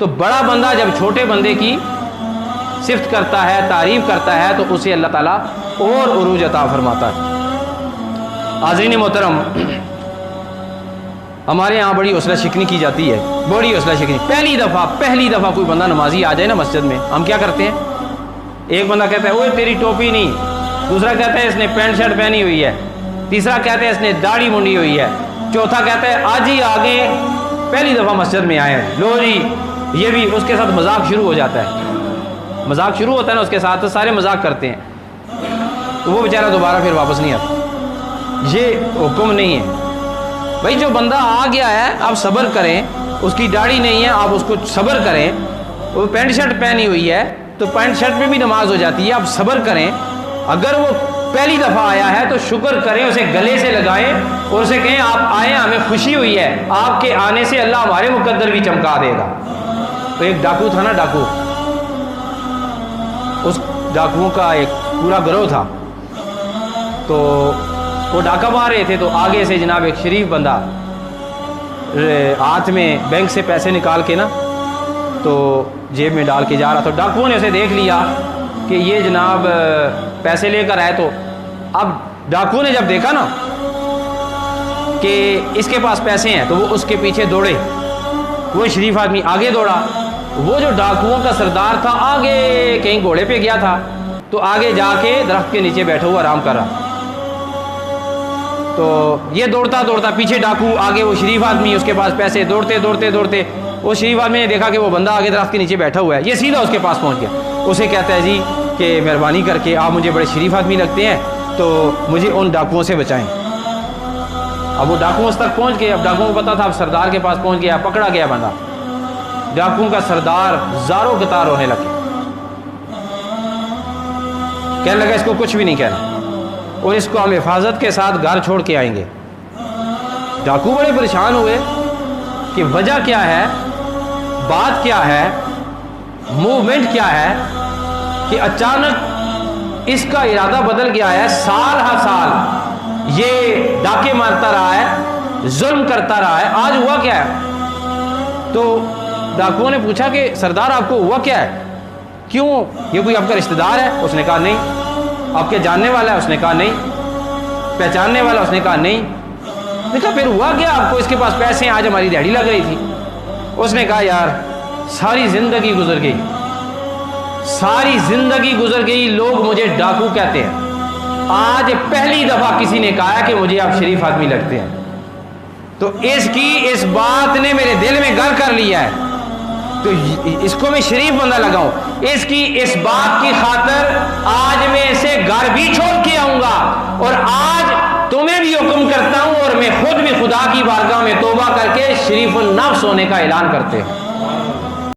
تو بڑا بندہ جب چھوٹے بندے کی صفت کرتا ہے، تعریف کرتا ہے، تو اسے اللہ تعالیٰ اور عروج عطا فرماتا ہے۔ حاضرین محترم، ہمارے یہاں بڑی حوصلہ شکنی کی جاتی ہے، بڑی حوصلہ شکنی۔ پہلی دفعہ کوئی بندہ نمازی آ جائے نا مسجد میں، ہم کیا کرتے ہیں؟ ایک بندہ کہتا ہے اوے تیری ٹوپی نہیں، دوسرا کہتا ہے اس نے پینٹ شرٹ پہنی ہوئی ہے، تیسرا کہتا ہے اس نے داڑھی منڈی ہوئی ہے، چوتھا کہتا ہے آج ہی آگے پہلی دفعہ مسجد میں آئے ہیں، لو جی یہ بھی۔ اس کے ساتھ مذاق شروع ہو جاتا ہے، مذاق شروع ہوتا ہے نا اس کے ساتھ، تو سارے مذاق کرتے ہیں، تو وہ بیچارہ دوبارہ پھر واپس نہیں آتا۔ یہ حکم نہیں ہے بھائی، جو بندہ آ گیا ہے آپ صبر کریں، اس کی داڑھی نہیں ہے آپ اس کو صبر کریں، وہ پینٹ شرٹ پہنی ہوئی ہے تو پینٹ شرٹ میں بھی نماز ہو جاتی ہے، آپ صبر کریں۔ اگر وہ پہلی دفعہ آیا ہے تو شکر کریں، اسے گلے سے لگائیں اور اسے کہیں آپ آئیں، ہمیں خوشی ہوئی ہے، آپ کے آنے سے اللہ ہمارے مقدر بھی چمکا دے گا۔ تو ایک ڈاکو تھا نا، ڈاکو، اس ڈاکوؤں کا ایک پورا گروہ تھا، تو وہ ڈاکہ مار رہے تھے، تو آگے سے جناب ایک شریف بندہ ہاتھ میں بینک سے پیسے نکال کے نا تو جیب میں ڈال کے جا رہا تھا۔ ڈاکوؤں نے اسے دیکھ لیا کہ یہ جناب پیسے لے کر آئے، تو اب ڈاکو نے جب دیکھا نا کہ اس کے پاس پیسے ہیں تو وہ اس کے پیچھے دوڑے، وہ شریف آدمی آگے دوڑا، وہ جو ڈاکوؤں کا سردار تھا آگے کہیں گھوڑے پہ گیا تھا، تو آگے جا کے درخت کے نیچے بیٹھا ہوا آرام کر رہا۔ تو یہ دوڑتا دوڑتا پیچھے ڈاکو، آگے وہ شریف آدمی، اس کے پاس پیسے، دوڑتے دوڑتے دوڑتے وہ شریف آدمی نے دیکھا کہ وہ بندہ آگے درخت کے نیچے بیٹھا ہوا ہے، یہ سیدھا اس کے پاس پہنچ گیا، اسے کہتا ہے جی کہ مہربانی کر کے آپ مجھے بڑے شریف آدمی لگتے ہیں تو مجھے ان ڈاکوؤں سے بچائیں۔ اب وہ ڈاکوؤں تک پہنچ گئے، اب ڈاکوؤں کو پتا تھا اب سردار کے پاس پہنچ گیا، پکڑا گیا بندہ۔ ڈاکوؤں کا سردار زاروں قطار رونے لگے، کہنے لگا اس کو کچھ بھی نہیں کہنا اور اس کو ہم حفاظت کے ساتھ گھر چھوڑ کے آئیں گے۔ ڈاکو بڑے پریشان ہوئے کہ وجہ کیا ہے، بات کیا ہے، موومنٹ کیا ہے کہ اچانک اس کا ارادہ بدل گیا ہے۔ سال ہر سال یہ ڈاکے مارتا رہا ہے، ظلم کرتا رہا ہے، آج ہوا کیا ہے؟ تو ڈاکوؤں نے پوچھا کہ سردار آپ کو ہوا کیا ہے، کیوں، یہ کوئی آپ کا رشتہ دار ہے؟ اس نے کہا نہیں۔ آپ کے جاننے والا ہے؟ اس نے کہا نہیں۔ پہچاننے والا؟ اس نے کہا نہیں۔ دیکھا پھر ہوا کیا آپ کو؟ اس کے پاس پیسے ہیں، آج ہماری دہڑی لگ رہی تھی۔ اس نے کہا یار ساری زندگی گزر گئی، ساری زندگی گزر گئی، لوگ مجھے ڈاکو کہتے ہیں، آج پہلی دفعہ کسی نے کہا کہ مجھے آپ شریف آدمی لگتے ہیں، تو اس بات نے میرے دل میں گھر کر لیا ہے، تو اس کو میں شریف بندہ لگاؤں، اس بات کی خاطر آج میں اسے گھر بھی چھوڑ کے آؤں گا، اور آج تمہیں بھی حکم کرتا ہوں اور میں خود بھی خدا کی بارگاہ میں توبہ کر کے شریف النفس ہونے کا اعلان کرتے ہوں۔